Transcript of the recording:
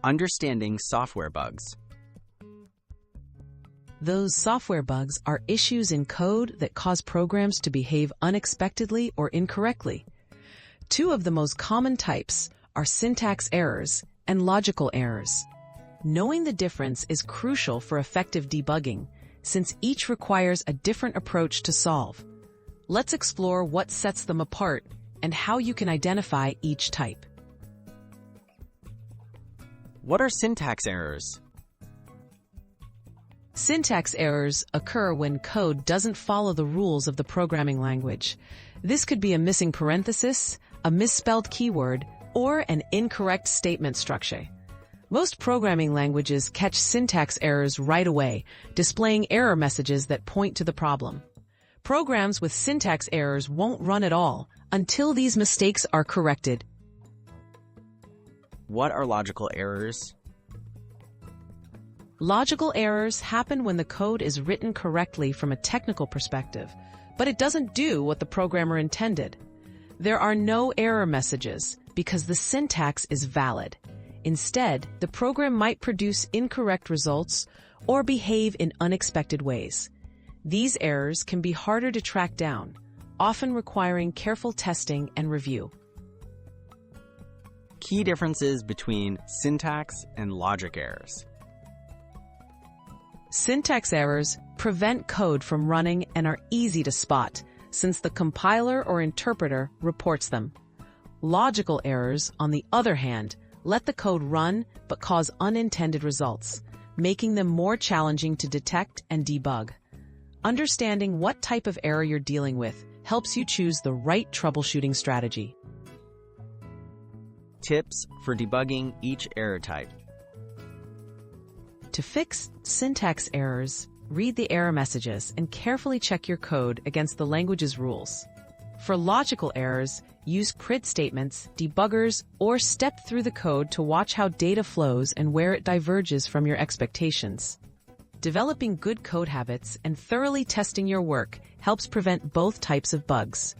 Understanding software bugs. Those software bugs are issues in code that cause programs to behave unexpectedly or incorrectly. Two of the most common types are syntax errors and logical errors. Knowing the difference is crucial for effective debugging, since each requires a different approach to solve. Let's explore what sets them apart and how you can identify each type. What are syntax errors? Syntax errors occur when code doesn't follow the rules of the programming language. This could be a missing parenthesis, a misspelled keyword, or an incorrect statement structure. Most programming languages catch syntax errors right away, displaying error messages that point to the problem. Programs with syntax errors won't run at all until these mistakes are corrected. What are logical errors? Logical errors happen when the code is written correctly from a technical perspective, but it doesn't do what the programmer intended. There are no error messages because the syntax is valid. Instead, the program might produce incorrect results or behave in unexpected ways. These errors can be harder to track down, often requiring careful testing and review. Key differences between syntax and logic errors. Syntax errors prevent code from running and are easy to spot, since the compiler or interpreter reports them. Logical errors, on the other hand, let the code run but cause unintended results, making them more challenging to detect and debug. Understanding what type of error you're dealing with helps you choose the right troubleshooting strategy. Tips for debugging each error type. To fix syntax errors, read the error messages and carefully check your code against the language's rules. For logical errors, use print statements, debuggers, or step through the code to watch how data flows and where it diverges from your expectations. Developing good code habits and thoroughly testing your work helps prevent both types of bugs.